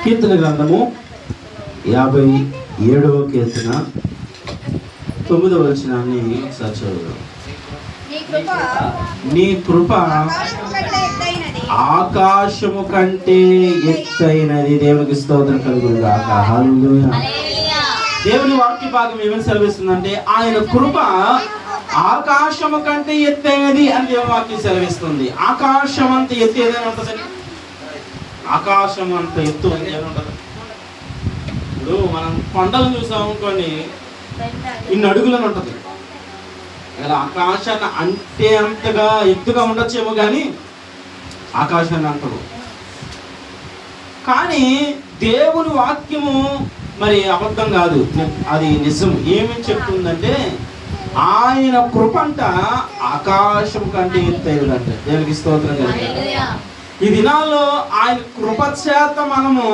కీర్తన గ్రంథము 57వ కీర్తన 9వ వచనాన్ని ఒకసారి చదువుదాం. నీ కృప ఆకాశము కంటే ఎత్తైనది. దేవునికి స్తోత్రం కలుగునుగాక. హల్లెలూయా. దేవుని వాక్య భాగం ఏమని సెలవిస్తుందంటే ఆయన కృప ఆకాశము కంటే ఎత్తైనది అని దేవుని వాక్యం సెలవిస్తుంది. ఆకాశం అంత ఎత్తు ఏదైనా ఉంటుందండి? ఆకాశం అంత ఎత్తు ఏమైనా ఉంటుంది? ఇప్పుడు మనం కొండలు చూసాం అనుకోండి, ఇన్ని అడుగులని ఉంటుంది. ఇలా ఆకాశాన్ని అంటే అంతగా ఎత్తుగా ఉండొచ్చేమో కానీ ఆకాశాన్ని అంటదు. కానీ దేవుని వాక్యము మరి అబద్ధం కాదు, అది నిజం. ఏమని చెప్తుందంటే ఆయన కృపంట ఆకాశం కంటే ఎత్తైనదంట. దేవునికి స్తోత్రం కలుగునుగాక. ఈ దినాల్లో ఆయన కృపచేత మనము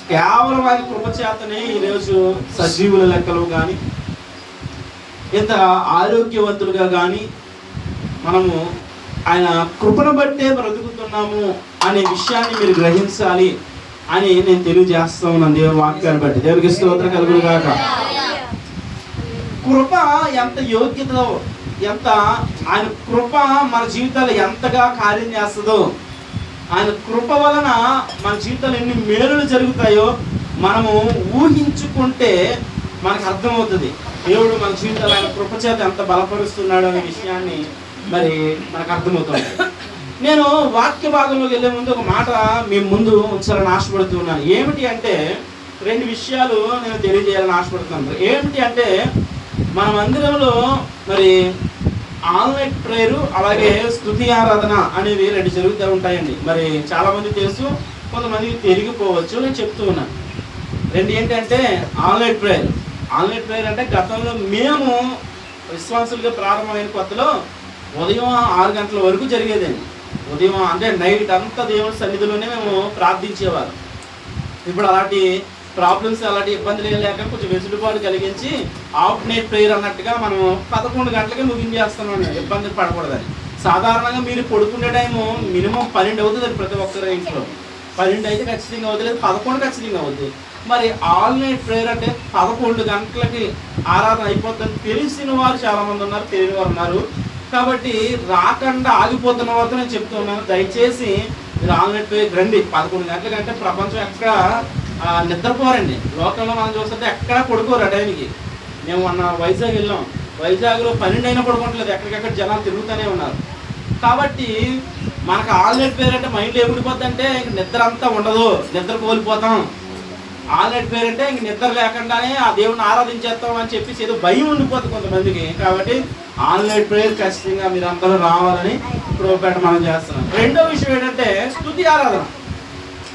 కేవలం ఆయన కృపచేతనే ఈరోజు సజీవుల లెక్కలు కానీ ఇంత ఆరోగ్యవంతులుగా కానీ మనము ఆయన కృపను బట్టే బ్రతుకుతున్నాము అనే విషయాన్ని మీరు గ్రహించాలి అని నేను తెలియజేస్తా ఉన్నాను దేవుని వాక్యాన్ని బట్టి. దేవునికి స్తోత్రం కలుగునుగాక. కృప ఎంత యోగ్యతో, ఎంత ఆయన కృప మన జీవితాలు ఎంతగా కార్యం చేస్తుందో, ఆయన కృప వలన మన జీవితాలు ఎన్ని మేలులు జరుగుతాయో మనము ఊహించుకుంటే మనకు అర్థమవుతుంది. దేవుడు మన జీవితాలు ఆయన కృప చేత ఎంత బలపరుస్తున్నాడు అనే విషయాన్ని మరి మనకు అర్థమవుతుంది. నేను వాక్య భాగంలోకి వెళ్ళే ముందు ఒక మాట మీ ముందు ఉంచాలని ఆశపడుతున్నాను. ఏమిటి అంటే 2 విషయాలు నేను తెలియజేయాలని ఆశపడుతున్నాను. ఏమిటి అంటే మన మందిరంలో మరి ఆన్లైన్ ప్రేయరు అలాగే స్తుతి ఆరాధన అనేవి 2 జరుగుతూ ఉంటాయండి. మరి చాలామంది తెలుసు, కొంతమందికి తెలియకపోవచ్చు. నేను చెప్తూ ఉన్నాను. 2 ఏంటంటే ఆన్లైన్ ప్రేయర్ అంటే గతంలో మేము విశ్వాసులుగా ప్రారంభమైన కొత్తలో ఉదయం 6 గంటల వరకు జరిగేదండి. ఉదయం అంటే నైట్ అంతా దేవుని సన్నిధిలోనే మేము ప్రార్థించేవారు. ఇప్పుడు అలాంటి ప్రాబ్లమ్స్, అలాంటి ఇబ్బందులు లేక కొంచెం వెసులుబాటు కలిగించి ఆఫ్ నైట్ ప్రేయర్ అన్నట్టుగా మనం 11 గంటలకే ముగించేస్తున్నాం, ఇబ్బంది పడకూడదని. సాధారణంగా మీరు పడుకునే టైము మినిమం 12 అవుతుంది ప్రతి ఒక్కరి ఇంట్లో. 12 అయితే ఖచ్చితంగా అవుతుంది, లేదు 11 ఖచ్చితంగా అవుతుంది. మరి ఆల్ నైట్ ప్రేయర్ అంటే 11 గంటలకి ఆరాధన అయిపోతుందని తెలిసిన వారు చాలామంది ఉన్నారు, తెలియని వారు ఉన్నారు. కాబట్టి రాకుండా ఆగిపోతున్న వారితో నేను చెప్తున్నాను, దయచేసి మీరు ఆల్ నైట్ ప్రేయర్ రండి. 11 గంటల కంటే ప్రపంచం ఎక్కడ నిద్రపోరండి. లోకంలో మనం చూస్తుంటే ఎక్కడా పడుకోరు ఆ టైంకి. మేము మొన్న వైజాగ్ వెళ్ళాం, వైజాగ్లో 12 అయినా పడుకోవట్లేదు, ఎక్కడికెక్కడ జనాలు తిరుగుతూనే ఉన్నారు. కాబట్టి మనకు ఆల్ నైట్ ప్రేయర్ అంటే మైండ్లో ఏమిడిపోద్ది అంటే ఇంక నిద్ర అంతా ఉండదు, నిద్ర కోల్పోతాం. ఆల్ నైట్ ప్రేయర్ అంటే ఇంక నిద్ర లేకుండానే ఆ దేవుని ఆరాధించేస్తాం అని చెప్పేసి ఏదో భయం ఉండిపోతుంది కొంతమందికి. కాబట్టి ఆల్ నైట్ ప్రేయర్ ఖచ్చితంగా మీరు అందరూ రావాలని ప్రోపేట మనం చేస్తున్నాం. 2వ విషయం ఏంటంటే స్తుతి ఆరాధన.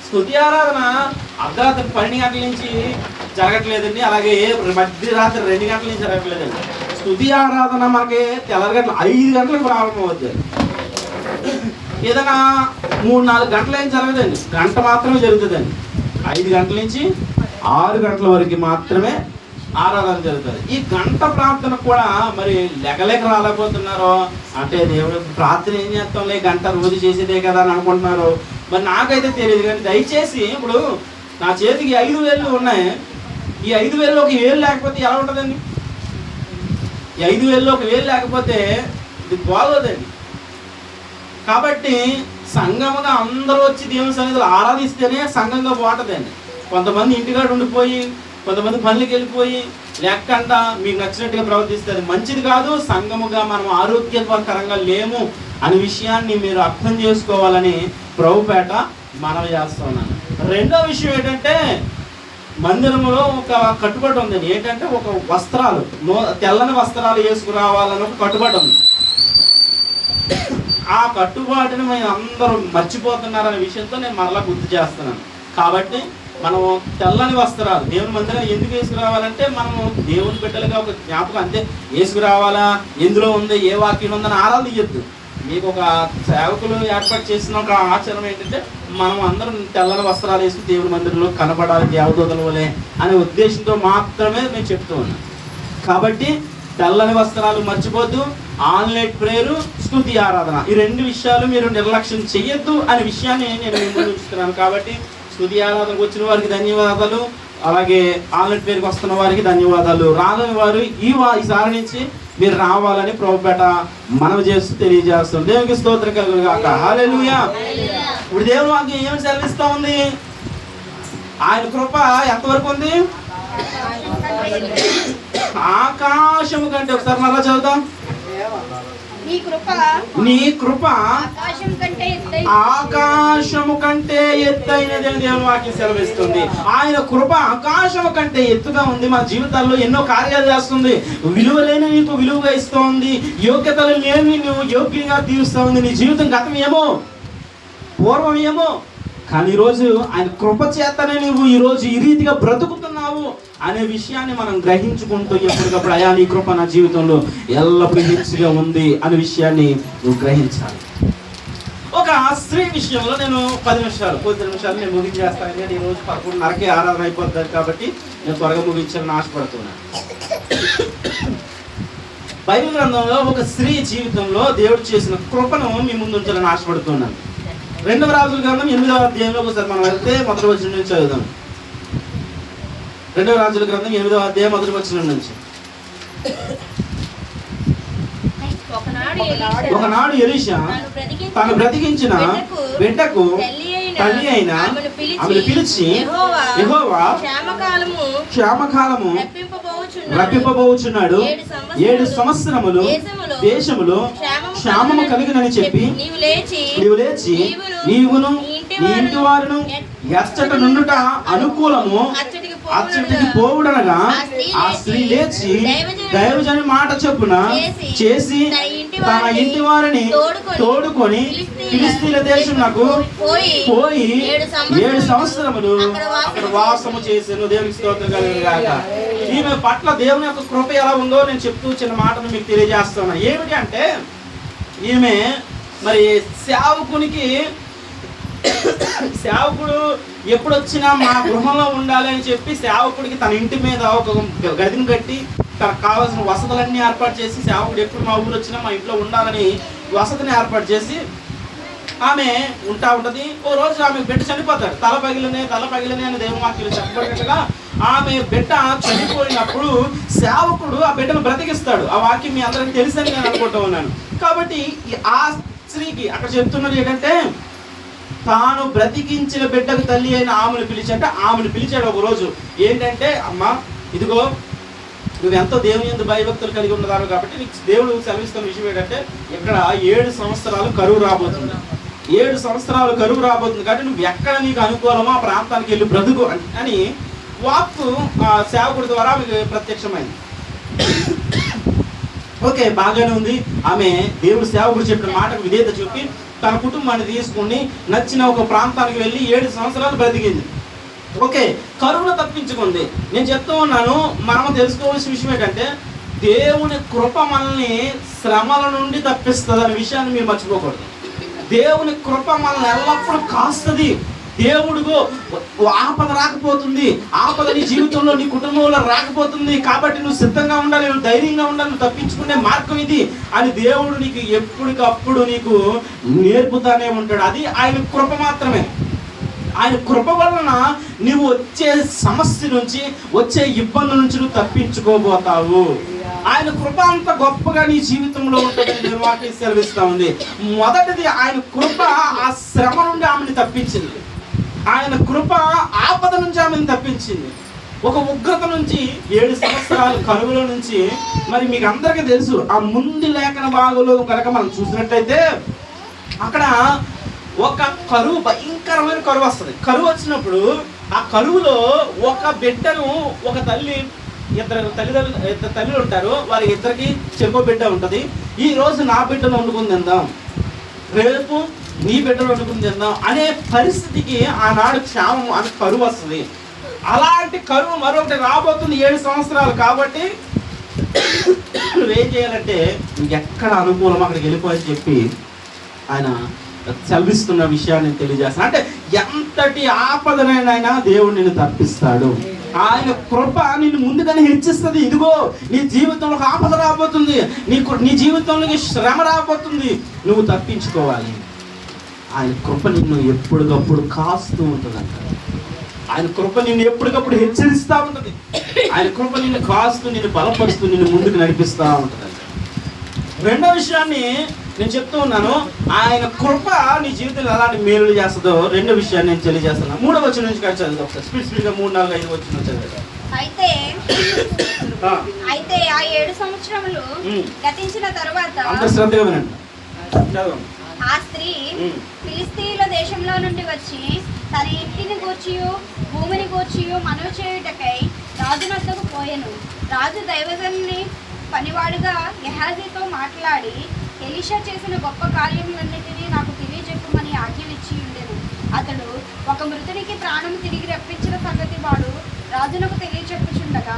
స్తుతి ఆరాధన అర్ధరాత్రి 12 గంటల నుంచి జరగట్లేదండి, అలాగే మధ్యరాత్రి 2 గంటల నుంచి జరగట్లేదండి. స్తుతి ఆరాధన మనకి తెల్లగంటల 5 గంటలకు ప్రారంభం అవుతుంది. ఏదైనా 3-4 గంటలు ఏం జరగదండి, గంట మాత్రమే జరుగుతుందండి. 5 గంటల నుంచి 6 గంటల వరకు మాత్రమే ఆరాధన జరుగుతుంది. ఈ గంట ప్రార్థన కూడా మరి లెగలేక రాలేకపోతున్నారో, అంటే దేవుడు ప్రార్థన ఏం చేస్తాంలే, గంట రోజు చేసేదే కదా అని అనుకుంటున్నారు. మరి నాకైతే తెలియదు. కానీ దయచేసి ఇప్పుడు నా చేతికి 5 వేళ్ళు ఉన్నాయి. ఈ 5 వేల్లో ఒక వేలు లేకపోతే ఎలా ఉంటుందండి? ఈ 5 వేల్లో ఒక వేలు లేకపోతే ఇది బాగోదండి. కాబట్టి సంఘముగా అందరూ వచ్చి దేవుని సన్నిధిలో ఆరాధిస్తేనే సంఘంగా బాగుంటుందండి. కొంతమంది ఇంటికాడ ఉండిపోయి, కొంతమంది పనులకి వెళ్ళిపోయి లేకుండా మీకు నచ్చినట్టుగా ప్రవర్తిస్తుంది, మంచిది కాదు. సంఘముగా మనం ఆరోగ్యకరంగా లేము అనే విషయాన్ని మీరు అర్థం చేసుకోవాలని ప్రభుపేట మనవి చేస్తున్నాను. 2వ విషయం ఏంటంటే మందిరంలో ఒక కట్టుబాటు ఉందండి. ఏంటంటే ఒక వస్త్రాలు, తెల్లని వస్త్రాలు వేసుకురావాలని ఒక కట్టుబాటు ఉంది. ఆ కట్టుబాటుని మేము అందరూ మర్చిపోతున్నారనే విషయంతో నేను మరలా గుర్తు చేస్తున్నాను. కాబట్టి మనం తెల్లని వస్త్రాలు దేవుని మందిరాన్ని ఎందుకు వేసుకురావాలంటే మనము దేవుని బిడ్డలుగా ఒక జ్ఞాపకం అంతే. వేసుకురావాలా, ఎందులో ఉంది, ఏ వాక్యం ఉందని ఆరాధించద్దు. మీకు ఒక సేవకులు ఏర్పాటు చేసిన ఒక ఆచరణ ఏంటంటే మనం అందరం తెల్లని వస్త్రాలు వేసుకుని దేవుని మందిరంలో కనబడాలి దేవదూతల వలె అనే ఉద్దేశంతో మాత్రమే మేము చెప్తూ ఉన్నాం. కాబట్టి తెల్లని వస్త్రాలు మర్చిపోద్దు, ఆన్లైన్ ప్రేయరు, స్తుతి ఆరాధన, ఈ 2 విషయాలు మీరు నిర్లక్ష్యం చెయ్యొద్దు అనే విషయాన్ని నేను ముందు ఉంచుతున్నాను. కాబట్టి స్తుతి ఆరాధనకు వచ్చిన వారికి ధన్యవాదాలు, అలాగే ఆన్లైన్ పేరుకి వస్తున్న వారికి ధన్యవాదాలు. రాని వారు ఈసారి నుంచి మీరు రావాలని ప్రభుపేట మనవి చేస్తూ తెలియజేస్తాం. దేవునికి స్తోత్రం కలుగును గాక. హల్లెలూయా. ఇప్పుడు దేవుని వాక్యం ఏమి సెలవిస్తా ఉంది? ఆయన కృప ఎంతవరకు ఉంది? ఆకాశము కంటే, ఒకసారి మరలా చదువుతాం. నీ కృప ఆకాశము కంటే ఎత్తైనది అని దేవుని వాక్యం సెలవిస్తుంది. ఆయన కృప ఆకాశము కంటే ఎత్తుగా ఉంది. మన జీవితాల్లో ఎన్నో కార్యాలు చేస్తుంది. విలువలేని నీకు విలువగా ఇస్తోంది. యోగ్యతలు లేని నువ్వు యోగ్యంగా తీరుస్తూ ఉంది. నీ జీవితం గతం ఏమో, పూర్వం ఏమో, కానీ ఈరోజు ఆయన కృప చేతనే నువ్వు ఈరోజు ఈ రీతిగా బ్రతుకుతున్నావు అనే విషయాన్ని మనం గ్రహించుకుంటూ ఎప్పటికప్పుడు అయా నీ కృప నా జీవితంలో ఎల్లప్పుడూ హెచ్చుగా ఉంది అనే విషయాన్ని నువ్వు గ్రహించాలి. ఒక స్త్రీ విషయంలో నేను 10 నిమిషాలు నేను ముగించేస్తాను. కానీ ఈరోజు 11:30కి ఆరాధన అయిపోతుంది కాబట్టి నేను త్వరగా ముగించాలని ఆశపడుతున్నాను. బైబిల్ గ్రంథంలో ఒక స్త్రీ జీవితంలో దేవుడు చేసిన కృపను మీ ముందు ఉంచాలని ఆశపడుతున్నాను. 2వ రాజుల గ్రంథం 8వ అధ్యాయంలో ఒకసారి మనం వెళ్తే మొదటి వచనం నుంచి చదువుదాం. 2వ రాజుల గ్రంథం 8వ అధ్యాయం మొదటి వచనం నుంచి. ఒకనాడు ఎలీషా తాను బ్రతికించిన బిడ్డకు తల్లి అయిన ఆమెను పిలిచి, యెహోవా క్షేమకాలము రప్పింపబోచున్నాడు, 7 సంవత్సరములు దేశములో క్షేమము కలిగినని చెప్పి నీవు లేచి నీవును నీ ఇంటి వారును ఎచ్చట నుండుట అనుకూలము అచ్చటికి పోవుడనగా ఆ స్త్రీ లేచి దైవజని మాట చొప్పున చేసి తన ఇంటి వారిని తోడుకొని ఫిలిష్తీయుల దేశమునకు పోయి 7 సంవత్సరములు అక్కడ వాసము చేసాను. దేవునికి స్తోత్రం కలుగును గాక. ఈమె పట్ల దేవుని యొక్క కృప ఎలా ఉందో నేను చెప్తూ చిన్న మాటను మీకు తెలియజేస్తున్నాను. ఏమిటి అంటే, ఈమె మరి సేవకుడు ఎప్పుడొచ్చినా మా గృహంలో ఉండాలి అని చెప్పి సేవకుడికి తన ఇంటి మీద ఒక గదిని కట్టి తనకు కావాల్సిన వసతులన్నీ ఏర్పాటు చేసి, సేవకుడు ఎప్పుడు మా ఊరు వచ్చినా మా ఇంట్లో ఉండాలని వసతిని ఏర్పాటు చేసి ఆమె ఉంటుంది. ఓ రోజు ఆమె బిడ్డ చనిపోతాడు. తల పగిలినే అని దేవుని వాక్యం చెప్పబడినట్టుగా ఆమె బిడ్డ చనిపోయినప్పుడు సేవకుడు ఆ బిడ్డను బ్రతికిస్తాడు. ఆ వాక్యం మీ అందరికీ తెలుసని నేను అనుకుంటూ ఉన్నాను. కాబట్టి ఆ స్త్రీకి అక్కడ చెప్తున్నది ఏంటంటే, తాను బ్రతికించిన బిడ్డకు తల్లి అయిన ఆమెను పిలిచాడు ఒక రోజు. ఏంటంటే, అమ్మా ఇదిగో నువ్వు ఎంతో దేవుని యందు భయభక్తులు కలిగి ఉన్నదాను కాబట్టి నీకు దేవుడు సెలవిస్తున్న విషయం ఏంటంటే, ఇక్కడ 7 సంవత్సరాలు కరువు రాబోతుంది. 7 సంవత్సరాలు కరువు రాబోతుంది కాబట్టి నువ్వు ఎక్కడ నీకు అనుకూలమో ఆ ప్రాంతానికి వెళ్ళి బ్రతుకు అని వాక్కు సేవకుడి ద్వారా మీకు ప్రత్యక్షమైంది. ఓకే, బాగానే ఉంది. ఆమె దేవుడు సేవకుడు చెప్పిన మాటకు విధేయత చూపి తన కుటుంబాన్ని తీసుకుని నచ్చిన ఒక ప్రాంతానికి వెళ్ళి 7 సంవత్సరాలు బ్రతికింది. ఓకే, కరువును తప్పించుకుంది. నేను చెప్తూ ఉన్నాను, మనం తెలుసుకోవాల్సిన విషయం ఏంటంటే, దేవుని కృప మనల్ని శ్రమల నుండి తప్పిస్తుంది అనే విషయాన్ని మీరు మర్చిపోకూడదు. దేవుని కృప మనల్ని ఎల్లప్పుడూ కాస్తుంది. దేవుడిగో ఆపద రాకపోతుంది, ఆపద నీ జీవితంలో నీ కుటుంబంలో రాకపోతుంది కాబట్టి నువ్వు సిద్ధంగా ఉండాలి, నువ్వు ధైర్యంగా ఉండాలి, నువ్వు తప్పించుకునే మార్గం ఇది అని దేవుడు నీకు ఎప్పటికప్పుడు నీకు నేర్పుతానే ఉంటాడు. అది ఆయన కృప మాత్రమే. ఆయన కృప వలన నువ్వు వచ్చే సమస్య నుంచి, వచ్చే ఇబ్బందుల నుంచి నువ్వు తప్పించుకోబోతావు. ఆయన కృప అంత గొప్పగా నీ జీవితంలో ఉంటుందని వాక్యం సెలవిస్తూ ఉంది. మొదటిది, ఆయన కృప ఆ శ్రమ నుండి ఆమెను తప్పించింది. ఆయన కృప ఆపద నుంచి ఆమెను తప్పించింది. ఒక ఉగ్రత నుంచి, 7 సంవత్సరాల కరువుల నుంచి. మరి మీకు అందరికీ తెలుసు, ఆ ముందు లేఖన భాగంలో కనుక మనం చూసినట్టయితే అక్కడ ఒక కరువు, భయంకరమైన కరువు వస్తుంది. కరువు వచ్చినప్పుడు ఆ కరువులో ఒక బిడ్డను, ఒక తల్లి, ఇద్దరు తల్లులు ఉంటారు, వారి ఇద్దరికి చెంప బిడ్డ ఉంటుంది. ఈ రోజు నా బిడ్డను వండుకుని తిందాం, రేపు నీ బిడ్డను వండుకుని తిందాం అనే పరిస్థితికి ఆనాడు క్షామం అని కరువు వస్తుంది. అలాంటి కరువు మరొకటి రాబోతుంది 7 సంవత్సరాలు. కాబట్టి నువ్వేం చేయాలంటే, ఎక్కడ అనుకూలం అక్కడికి వెళ్ళిపోయని చెప్పి ఆయన చల్విస్తున్న విషయాన్ని తెలియజేస్తాను. అంటే ఎంతటి ఆపదనైనా దేవుడు నిన్ను తప్పిస్తాడు. ఆయన కృప నిన్ను ముందుగానే హెచ్చిస్తుంది. ఇదిగో నీ జీవితంలో ఆపద రాబోతుంది, నీ జీవితంలోకి శ్రమ రాబోతుంది, నువ్వు తప్పించుకోవాలి. ఆయన కృప నిన్ను ఎప్పటికప్పుడు కాస్తూ ఉంటుందంట. ఆయన కృప నిన్ను ఎప్పటికప్పుడు హెచ్చరిస్తూ ఉంటుంది. ఆయన కృప నిన్ను కాస్తూ, నిన్ను బలపరుస్తూ, నిన్ను ముందుకు నడిపిస్తూ ఉంటుంది. రెండో విషయాన్ని నేను చెప్తూ ఉన్నాను, ఆయన కృప నీ జీవితంలో ఎలాంటి మేలు చేస్తుందో రెండో విషయాన్ని నేను తెలియజేస్తున్నాను. 3వ వచనం నుంచి చదువు ఒకసారి స్పీడ్గా 3, 4, 5 వచనం చదివారు. అయితే ఆ 7 సంవత్సరములు గతించిన తరువాత అంత శ్రద్ధగా వినండి. ఆ స్త్రీ ఫిలిస్తీయుల దేశంలో నుండి వచ్చి తన ఇంటిని గూర్చియు భూమిని గూర్చియు మనవి చేయుటకై రాజు వద్దకు పోయెను. రాజు దైవజనుని పనివాడుగా గెహాజీతో మాట్లాడి ఎలీషా చేసిన గొప్ప కార్యములన్నిటినీ నాకు తెలియజెప్పమని ఆజ్ఞలిచ్చి ఉండెను. అతడు ఒక మృతునికి ప్రాణం తిరిగి రప్పించిన సంగతి వాడు రాజునకు తెలియచెప్పుచుండగా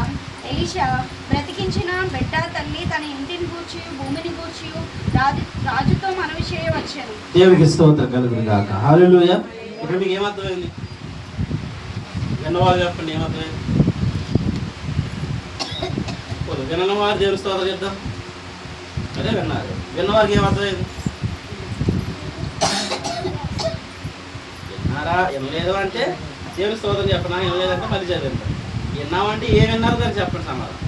ఎలీషా బ్రతికించిన బిడ్డ తల్లి తన ఇంటిని గూర్చి భూమిని గూర్చి రాజుతో మనవి చేయవచ్చాను. దేవునికి స్తోత్రం కలుగును గాక. హల్లెలూయా. ఇప్పుడు మీకు ఏమర్థమైంది? విన్నవారు చెప్పండి, ఏమర్థమైంది? విన్నవారు దేవుని స్తోత్రం చెప్తాం. అదే విన్నారు. విన్నవారికి ఏమర్థమైంది? విన్నారా? వినలేదు అంటే దేవుని స్తోత్రం చెప్పనా, వినలేదంటే మళ్ళీ చదివింటాం. విన్నామంటే ఏం విన్నారో దాన్ని చెప్పండి సమాధానం.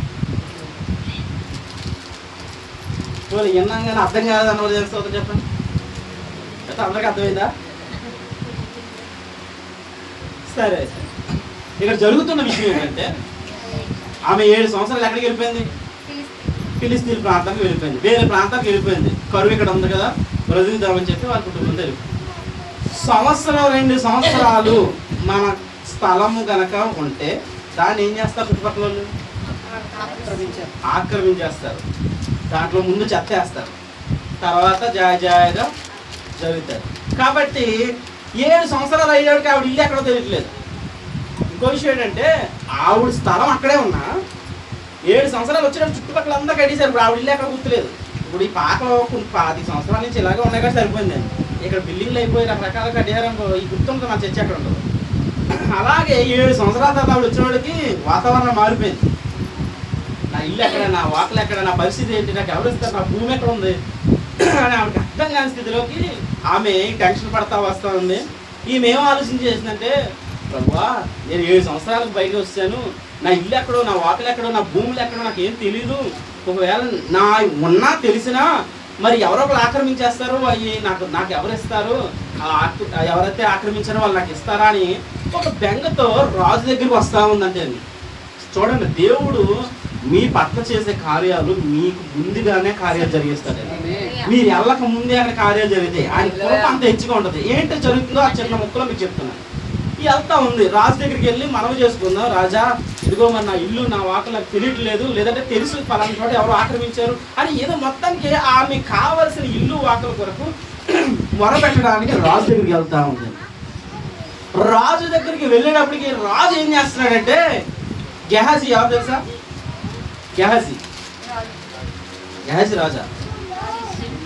విన్నాం కానీ అర్థం కాదు అన్నవారు దేవుని స్తోత్రం చెప్పండి. అయితే అందరికీ అర్థమైందా? సరే. ఇక్కడ జరుగుతున్న విషయం ఏంటంటే ఆమె 7 సంవత్సరాలు ఎక్కడికి వెళ్ళిపోయింది? ఫిలిస్తీన్ ప్రాంతానికి వెళ్ళిపోయింది. వేరే ప్రాంతానికి వెళ్ళిపోయింది. కరువు ఇక్కడ ఉంది కదా, బ్రతుకుదామని చెప్పి వాళ్ళ కుటుంబంతో వెళ్ళిపోయింది. 2 సంవత్సరాలు మన స్థలము గనక ఉంటే దాన్ని ఏం చేస్తారు? చుట్టుపక్కల వాళ్ళు ఆక్రమించేస్తారు. దాంట్లో ముందు చెత్త వేస్తారు, తర్వాత జాయిగా జరుగుతారు. కాబట్టి 7 సంవత్సరాలు అయ్యాడికి ఆవిడ ఇల్లు ఎక్కడో తెలియట్లేదు. ఇంకో విషయం ఏంటంటే ఆవిడ స్థలం అక్కడే ఉన్నా 7 సంవత్సరాలు వచ్చినప్పుడు చుట్టుపక్కల అంతా కట్టేశారు. ఇప్పుడు ఆవిడ ఇల్లు ఎక్కడ గుర్తులేదు. ఇప్పుడు ఈ పాకలో 10 సంవత్సరాల నుంచి ఇలాగే ఉన్నాయి కదా, సరిపోయింది. ఇక్కడ బిల్డింగ్లు అయిపోయి రకరకాల కట్టారనుకో, ఈ గుర్తుంటుంది, మన చర్చ ఎక్కడ ఉండదు. అలాగే 7 సంవత్సరాల తర్వాత ఆవిడ వచ్చినవాడికి వాతావరణం మారిపోయింది. నా ఇల్లు ఎక్కడ, నా వాకలు ఎక్కడ, నా పరిస్థితి ఏంటి, నాకు ఎవరు ఇస్తారు, నా భూమి ఎక్కడ ఉంది అని ఆవిడకి అర్థం కాని స్థితిలోకి ఆమె టెన్షన్ పడతా వస్తూ ఉంది. ఈమె ఏం ఆలోచన చేసిందంటే, ప్రభువా నేను 7 సంవత్సరాలకు బయటకు వచ్చాను, నా ఇల్లు ఎక్కడో, నా వాకలు ఎక్కడో, నా భూములు ఎక్కడో నాకు ఏం తెలీదు. ఒకవేళ నా ఉన్నా తెలిసినా మరి ఎవరో ఒకరు ఆక్రమించేస్తారు, అవి నాకు ఎవరు ఇస్తారు, ఎవరైతే ఆక్రమించారో వాళ్ళు నాకు ఇస్తారా అని ఒక బెంగతో రాజు దగ్గరికి వస్తూ ఉందంటే అండి. చూడండి, దేవుడు మీ పట్ల చేసే కార్యాలు మీకు ముందుగానే కార్యాలు జరిగిస్తాడు. మీరు వెళ్ళక ముందే అక్కడ కార్యాలు జరిగితే ఆయన కృప అంత హెచ్చుగా ఉంటుంది. ఏంటో జరుగుతుందో ఆ చిన్న ముక్కలో మీకు చెప్తున్నాను. వెళ్తా ఉంది, రాజు దగ్గరికి వెళ్ళి మనవి చేసుకుందాం, రాజా ఇదిగో మరి నా ఇల్లు, నా వాకలు నాకు తెలియట్లేదు, లేదంటే తెలుసు పలానా చోట ఎవరు ఆక్రమించారు అని ఏదో మొత్తానికి ఆమె కావలసిన ఇల్లు వాకల కొరకు మొరపెట్టడానికి రాజు దగ్గరికి వెళ్తా ఉంది. రాజు దగ్గరికి వెళ్ళేటప్పటికి రాజు ఏం చేస్తున్నాడంటే, గెహాజీ ఎవరు తెలుసా? గెహాజీ రాజా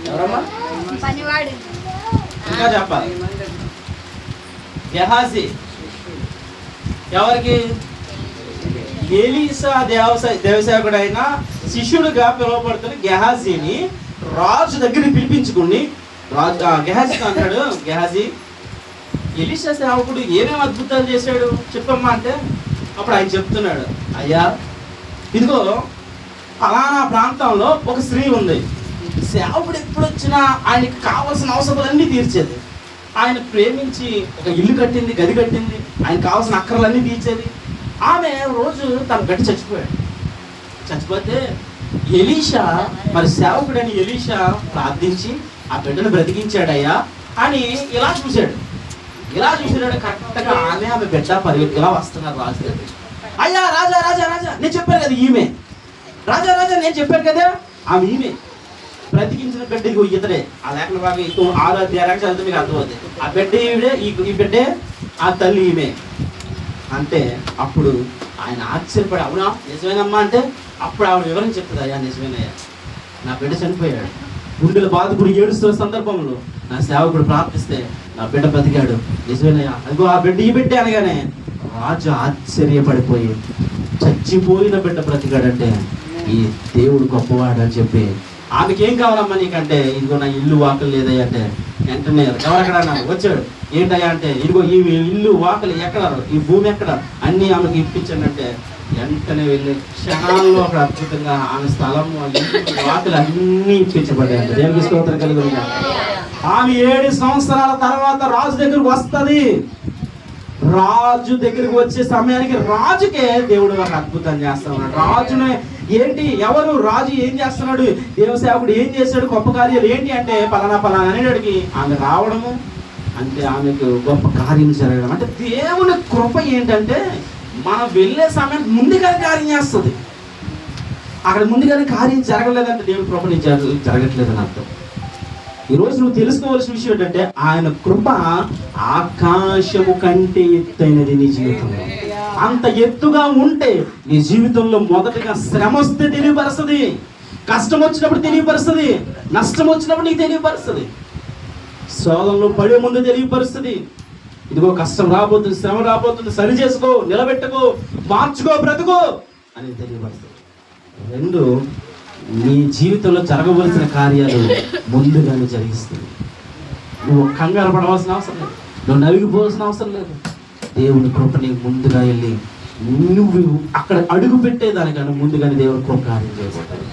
ఎవరమ్మా? ఇంకా చెప్పాలి. గెహాజీ ఎవరికి? ఎలీషా దేవసేవకుడైన శిష్యుడిగా పిలువబడుతున్న గెహాజీని రాజు దగ్గరికి పిలిపించుకుని గెహాజీతో అంటాడు, గెహాజీ ఎలీషా సేవకుడు ఏమేమి అద్భుతాలు చేశాడు చెప్పమ్మా అంటే, అప్పుడు ఆయన చెప్తున్నాడు, అయ్యా ఇదిగో ఫలానా ప్రాంతంలో ఒక స్త్రీ ఉంది, సేవకుడు ఎప్పుడు వచ్చినా ఆయనకి కావాల్సిన అవసరాలన్నీ తీర్చేది, ఆయన ప్రేమించి ఒక ఇల్లు కట్టింది, గది కట్టింది, ఆయన కావాల్సిన అక్కర్లన్నీ తీర్చేది. ఆమె రోజు తన బిడ్డ చచ్చిపోతే ఎలీషా, మరి సేవకుడని ఎలీషా ప్రార్థించి ఆ బిడ్డను బ్రతికించాడయ్యా అని ఇలా చూశాడు. కరెక్ట్గా ఆమె బిడ్డ పరిగెత్తి ఇలా వస్తున్నారు రాజు దగ్గర. అయ్యా రాజా రాజా రాజా నేను చెప్పాను కదా ఈమె, రాజా నేను చెప్పాను కదా ఆమె ఈమె బ్రతికించిన బిడ్డ ఇతడే. ఆ లేఖన బాగా 6వ అధ్యాయానికి చదివితే మీకు అర్థమవుతుంది. ఆ బిడ్డ ఈవిడే, ఈ బిడ్డే, ఆ తల్లి ఈమె అంటే అప్పుడు ఆయన ఆశ్చర్యపడి, అవునా నిజమేనమ్మా అంటే అప్పుడు ఆవిడ వివరం చెప్తుంది, అయ్యా నిజమేనయ్యా, నా బిడ్డ చనిపోయాడు, గుండెల బాధకుడు ఏడుస్తున్న సందర్భంలో నా సేవకుడు ప్రార్థిస్తే నా బిడ్డ బ్రతికాడు, నిజమేనయ్యా, అదిగో ఆ బిడ్డ ఈ బిడ్డే అనగానే రాజు ఆశ్చర్యపడిపోయి, చచ్చిపోయిన బిడ్డ బ్రతికాడంటే ఈ దేవుడు గొప్పవాడు అని చెప్పి, ఆమెకి ఏం కావాలమ్మా నీకంటే, ఇదిగో నా ఇల్లు వాకలు లేదయ్యా అంటే వెంటనే ఎవరక్కడ వచ్చాడు ఏంటయ్యా అంటే, ఇదిగో ఈ ఇల్లు వాకలి ఎక్కడ, ఈ భూమి ఎక్కడ, అన్నీ ఆమెకు ఇప్పించండి అంటే వెంటనే వెళ్ళి క్షణాల్లో అక్కడ అద్భుతంగా ఆమె స్థలం వాకలు అన్నీ ఇప్పించబడ్డాయంట. దేవునికి స్తోత్రం కలుగుతుంది. ఆమె 7 సంవత్సరాల తర్వాత రాజు దగ్గరకు వస్తుంది. రాజు దగ్గరికి వచ్చే సమయానికి రాజుకే దేవుడు ఒక అద్భుతం చేస్తున్నాడు. రాజునే ఏంటి, ఎవరు రాజు ఏం చేస్తున్నాడు, దేవసేవకుడు ఏం చేశాడు, గొప్ప కార్యాలు ఏంటి అంటే పలానా పలానా అనేటికి ఆమె రావడము, అంటే ఆమెకు గొప్ప కార్యం జరగడం. అంటే దేవుని కృప ఏంటంటే మనం వెళ్ళే సమయానికి ముందుగానే కార్యం చేస్తుంది. అక్కడ ముందుగానే కార్యం జరగలేదంటే దేవుని కృప నీకు జరగట్లేదని అర్థం. ఈరోజు నువ్వు తెలుసుకోవాల్సిన విషయం ఏంటంటే ఆయన కృప ఆకాశము కంటే ఎత్తైనది నీ జీవితంలో. అంత ఎత్తుగా ఉంటే నీ జీవితంలో మొదటగా శ్రమ వస్తే తెలియపరుస్తుంది, కష్టం వచ్చినప్పుడు తెలియపరుస్తుంది, నష్టం వచ్చినప్పుడు నీకు తెలియపరుస్తుంది, శోధనలో పడే ముందు తెలియపరుస్తుంది. ఇదిగో కష్టం రాబోతుంది, శ్రమ రాబోతుంది, సరి చేసుకో, నిలబెట్టుకో, మార్చుకో, బ్రతుకో అని తెలియపరుస్తుంది. 2, నీ జీవితంలో జరగవలసిన కార్యాలు ముందుగానే జరిగిస్తుంది. నువ్వు కంగారు పడవలసిన అవసరం లేదు, నువ్వు నలిగిపోవాల్సిన అవసరం లేదు. దేవుని కృప నీకు ముందుగా వెళ్ళి నువ్వు అక్కడ అడుగు పెట్టేదానికన్నా ముందుగానే దేవుని కృప కార్యం చేయబోతాడు.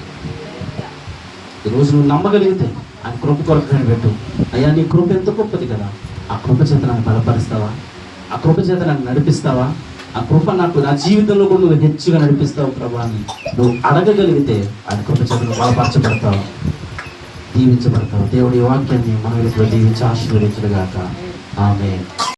ఈరోజు నువ్వు నమ్మగలిగితే ఆ కృప కొరకు కనిపెట్టు. అయ్యా నీ కృప ఎంత గొప్పది కదా, ఆ కృప చేత నాకు బలపరుస్తావా, ఆ కృప చేత నాకు నడిపిస్తావా, ఆ కృప నాకు నా జీవితంలో కూడా నువ్వు హెచ్చుగా నడిపిస్తావు ప్రభా అని నువ్వు అడగగలిగితే ఆ కృప చేత నువ్వు బలపరచబడతావు, దీవించబడతావు. దేవుడి వాక్యాన్ని మన దీవించి ఆశీర్వదించుగాక. ఆమేన్.